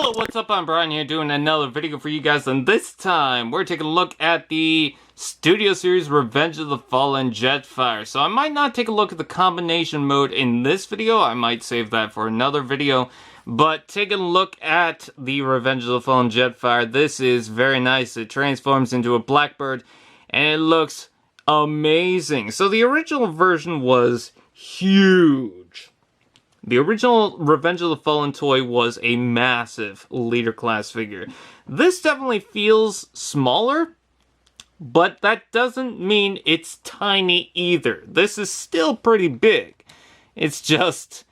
Yo, what's up? I'm Brian here doing another video for you guys, and this time we're taking a look at the Studio Series Revenge of the Fallen Jetfire. So I might not take a look at the combination mode in this video, I might save that for another video, but taking a look at the Revenge of the Fallen Jetfire, this is very nice. It transforms into a blackbird, and it looks amazing. So the original version was huge. The original Revenge of the Fallen toy was a massive leader class figure. This definitely feels smaller, but that doesn't mean it's tiny either. This is still pretty big. It's just,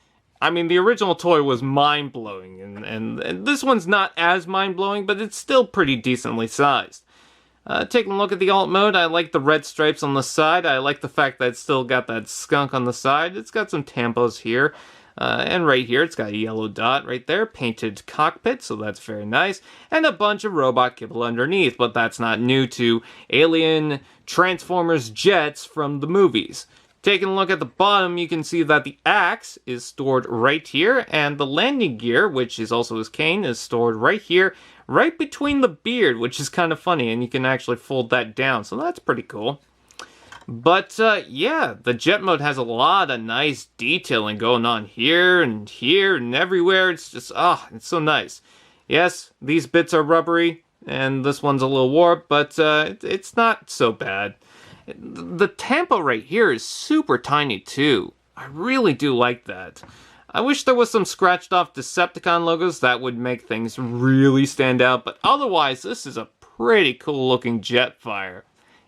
I mean, the original toy was mind-blowing, and this one's not as mind-blowing, but it's still pretty decently sized. Taking a look at the alt mode, I like the red stripes on the side. I like the fact that it's still got that skunk on the side. It's got some tampos here. And right here, it's got a yellow dot right there, painted cockpit, so that's very nice, and a bunch of robot kibble underneath, but that's not new to Alien Transformers jets from the movies. Taking a look at the bottom, you can see that the axe is stored right here, and the landing gear, which is also his cane, is stored right here, right between the beard, which is kind of funny, and you can actually fold that down, so that's pretty cool. But, yeah, the jet mode has a lot of nice detailing going on here and everywhere. It's just, it's so nice. Yes, these bits are rubbery, and this one's a little warped, but it's not so bad. The tempo right here is super tiny, too. I really do like that. I wish there was some scratched off Decepticon logos that would make things really stand out, but otherwise, this is a pretty cool looking Jetfire.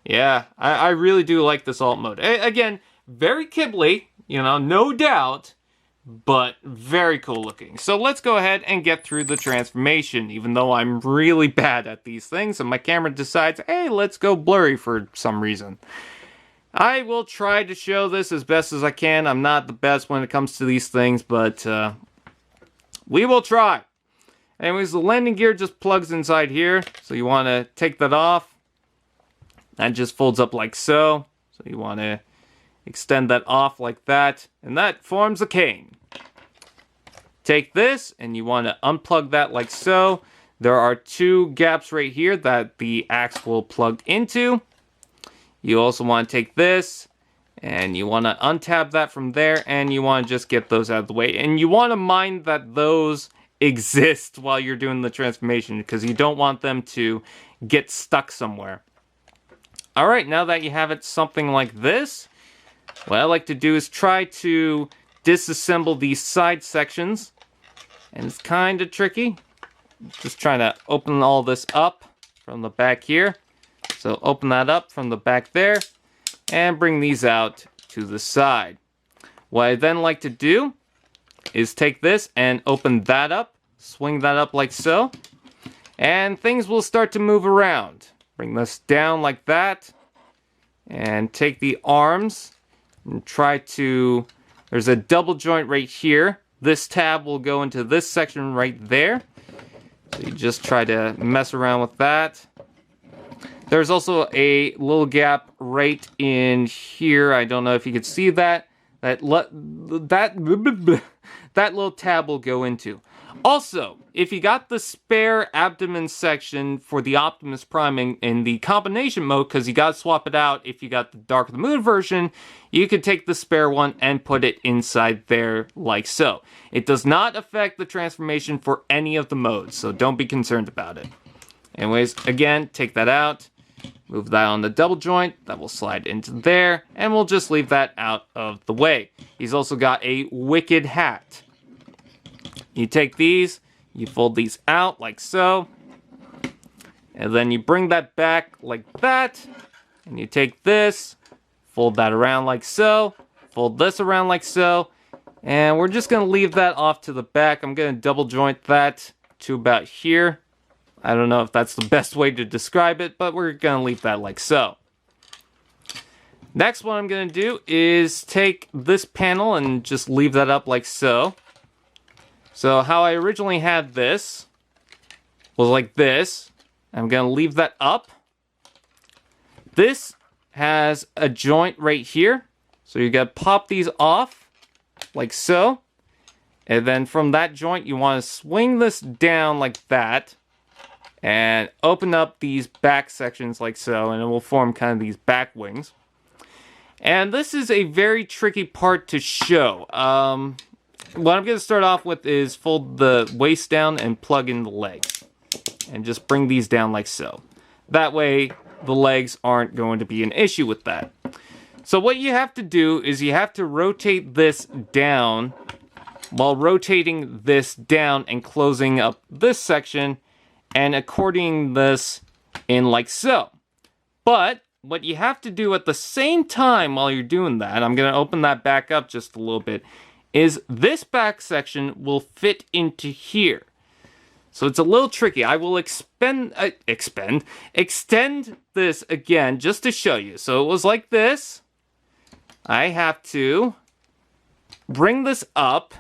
Yeah, I really do like this alt mode. Again, very Ghibli, you know, no doubt, but very cool looking. So let's go ahead and get through the transformation, even though I'm really bad at these things, and my camera decides, hey, let's go blurry for some reason. I will try to show this as best as I can. I'm not the best when it comes to these things, but we will try. Anyways, the landing gear just plugs inside here, so you want to take that off. That just folds up like so. So you want to extend that off like that. And that forms a cane. Take this and you want to unplug that like so. There are two gaps right here that the axe will plug into. You also want to take this and you want to untab that from there. And you want to just get those out of the way. And you want to mind that those exist while you're doing the transformation, because you don't want them to get stuck somewhere. Alright, now that you have it something like this, what I like to do is try to disassemble these side sections. And it's kind of tricky. Just trying to open all this up from the back here. So open that up from the back there and bring these out to the side. What I then like to do is take this and open that up, swing that up like so, and things will start to move around. Bring this down like that, and take the arms, and try to, there's a double joint right here. This tab will go into this section right there. So you just try to mess around with that. There's also a little gap right in here. I don't know if you can see that. That little tab will go into. Also, if you got the spare abdomen section for the Optimus Prime in the combination mode, because you got to swap it out if you got the Dark of the Moon version, you can take the spare one and put it inside there like so. It does not affect the transformation for any of the modes, so don't be concerned about it. Anyways, again, take that out, move that on the double joint, that will slide into there, and we'll just leave that out of the way. He's also got a wicked hat. You take these, you fold these out like so, and then you bring that back like that, and you take this, fold that around like so, fold this around like so, and we're just going to leave that off to the back. I'm going to double joint that to about here. I don't know if that's the best way to describe it, but we're going to leave that like so. Next, what I'm going to do is take this panel and just leave that up like so. So how I originally had this was like this. I'm going to leave that up. This has a joint right here. So you got to pop these off like so. And then from that joint, you want to swing this down like that. And open up these back sections like so. And it will form kind of these back wings. And this is a very tricky part to show. What I'm going to start off with is fold the waist down and plug in the legs. And just bring these down like so. That way, the legs aren't going to be an issue with that. So what you have to do is you have to rotate this down while rotating this down and closing up this section and accordioning this in like so. But what you have to do at the same time while you're doing that, I'm going to open that back up just a little bit, is this back section will fit into here. So it's a little tricky. I will extend this again just to show you. So it was like this. I have to bring this up.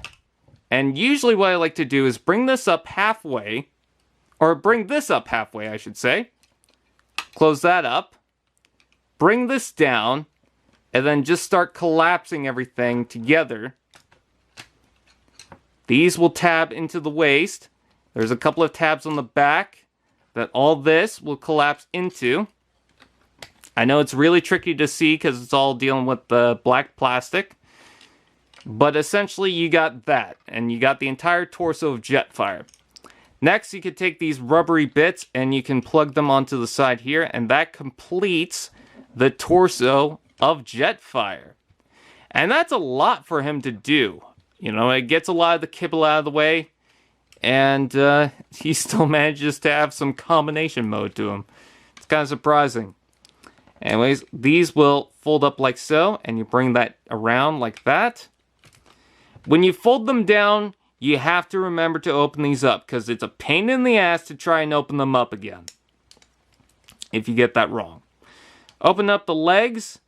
And usually what I like to do is bring this up halfway. Or bring this up halfway, I should say. Close that up. Bring this down. And then just start collapsing everything together. These will tab into the waist. There's a couple of tabs on the back that all this will collapse into. I know it's really tricky to see because it's all dealing with the black plastic. But essentially you got that. And you got the entire torso of Jetfire. Next you could take these rubbery bits and you can plug them onto the side here. And that completes the torso of Jetfire. And that's a lot for him to do. You know, it gets a lot of the kibble out of the way. And he still manages to have some combination mode to him. It's kind of surprising. Anyways, these will fold up like so. And you bring that around like that. When you fold them down, you have to remember to open these up. Because it's a pain in the ass to try and open them up again. If you get that wrong. Open up the legs.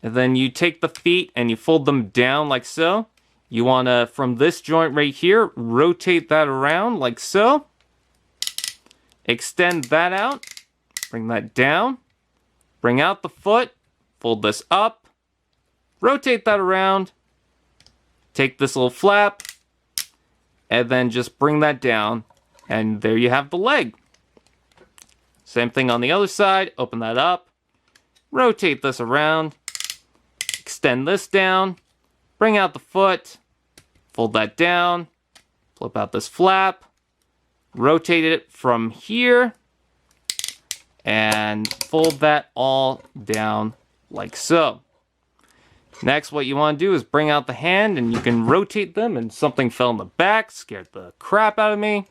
And then you take the feet and you fold them down like so. You want to, from this joint right here, rotate that around like so. Extend that out. Bring that down. Bring out the foot. Fold this up. Rotate that around. Take this little flap. And then just bring that down. And there you have the leg. Same thing on the other side. Open that up. Rotate this around. Extend this down. Bring out the foot. Fold that down. Flip out this flap. Rotate it from here. And fold that all down like so. Next, what you want to do is bring out the hand and you can rotate them, and something fell in the back. Scared the crap out of me.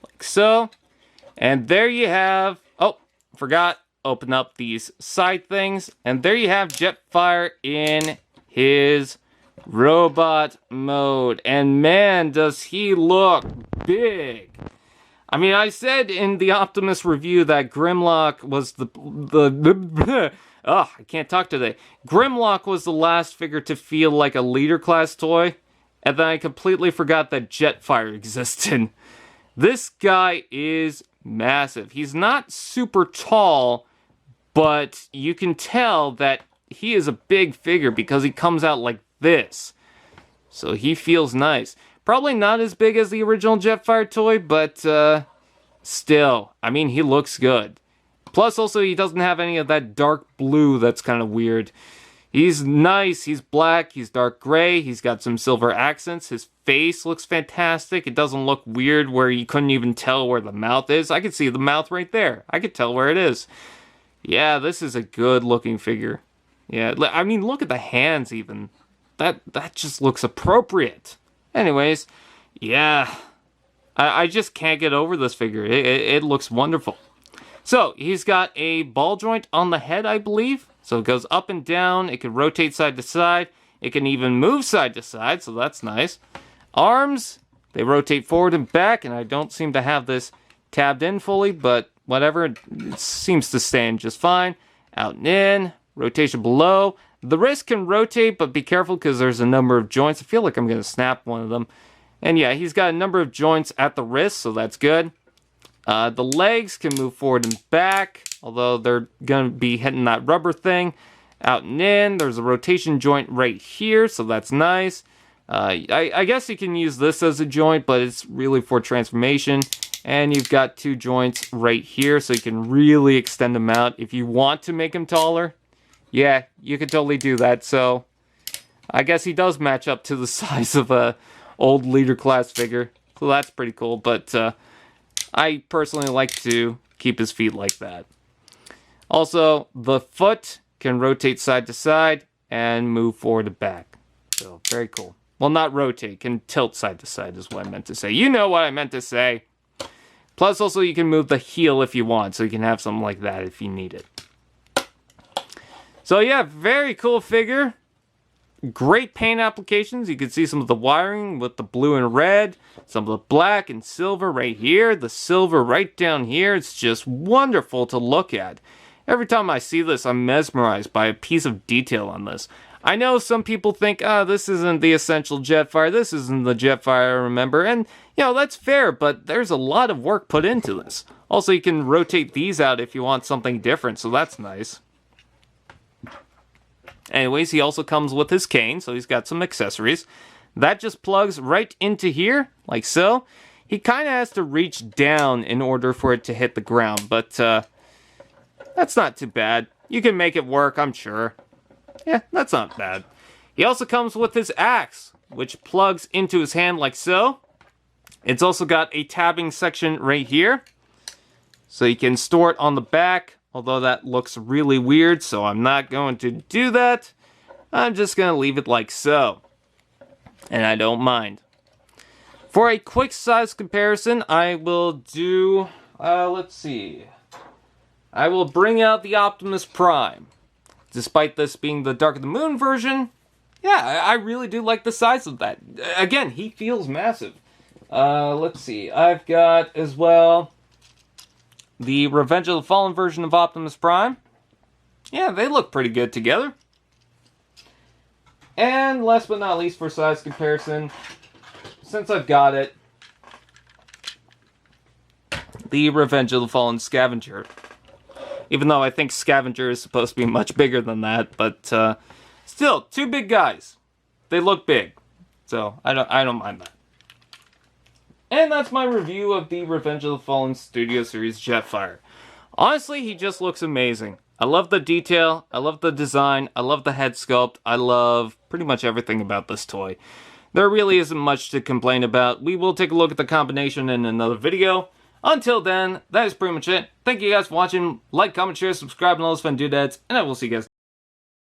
Like so. And there you have... Oh, forgot. Open up these side things. And there you have Jetfire in his robot mode. And man, does he look big. I mean, I said in the Optimus review that Grimlock was I can't talk today. Grimlock was the last figure to feel like a leader class toy. And then I completely forgot that Jetfire existed. This guy is massive. He's not super tall, but you can tell that he is a big figure because he comes out like this. So he feels nice. Probably not as big as the original Jetfire toy, but still, I mean, he looks good. Plus, also, he doesn't have any of that dark blue that's kind of weird. He's nice, he's black, he's dark gray, he's got some silver accents, his face looks fantastic. It doesn't look weird where you couldn't even tell where the mouth is. I could see the mouth right there. I could tell where it is. Yeah, this is a good looking figure. Yeah, I mean, look at the hands even. That just looks appropriate. Anyways, yeah, I just can't get over this figure. It looks wonderful. So, he's got a ball joint on the head, I believe. So it goes up and down. It can rotate side to side. It can even move side to side, so that's nice. Arms, they rotate forward and back, and I don't seem to have this tabbed in fully, but whatever. It seems to stand just fine. Out and in. Rotation below. The wrist can rotate, but be careful because there's a number of joints. I feel like I'm going to snap one of them. And yeah, he's got a number of joints at the wrist, so that's good. The legs can move forward and back, although they're going to be hitting that rubber thing. out and in. There's a rotation joint right here, so that's nice. I guess you can use this as a joint, but it's really for transformation. And you've got 2 joints right here, so you can really extend them out. If you want to make him taller, yeah, you could totally do that. So I guess he does match up to the size of a old leader class figure. So that's pretty cool, but I personally like to keep his feet like that. Also, the foot can rotate side to side and move forward to back. So, very cool. Well, not rotate, can tilt side to side is what I meant to say. You know what I meant to say. Plus, also, you can move the heel if you want, so you can have something like that if you need it. So, yeah, very cool figure. Great paint applications. You can see some of the wiring with the blue and red, some of the black and silver right here, the silver right down here. It's just wonderful to look at. Every time I see this, I'm mesmerized by a piece of detail on this. I know some people think, this isn't the essential Jetfire, this isn't the Jetfire I remember, and, you know, that's fair, but there's a lot of work put into this. Also, you can rotate these out if you want something different, so that's nice. Anyways, he also comes with his cane, so he's got some accessories. That just plugs right into here, like so. He kind of has to reach down in order for it to hit the ground, but that's not too bad. You can make it work, I'm sure. Yeah, that's not bad. He also comes with his axe, which plugs into his hand like so. It's also got a tabbing section right here, so you can store it on the back, although that looks really weird, so I'm not going to do that. I'm just going to leave it like so, and I don't mind. For a quick size comparison, I will do, let's see. I will bring out the Optimus Prime. Despite this being the Dark of the Moon version, yeah, I really do like the size of that. Again, he feels massive. Let's see. I've got, as well, the Revenge of the Fallen version of Optimus Prime. Yeah, they look pretty good together. And last but not least, for size comparison, since I've got it, the Revenge of the Fallen Scavenger. Even though I think Scavenger is supposed to be much bigger than that, but still, 2 big guys. They look big, so I don't mind that. And that's my review of the Revenge of the Fallen Studio Series Jetfire. Honestly, he just looks amazing. I love the detail, I love the design, I love the head sculpt, I love pretty much everything about this toy. There really isn't much to complain about. We will take a look at the combination in another video. Until then, that is pretty much it. Thank you guys for watching. Like, comment, share, subscribe, and all those fun doodads. And I will see you guys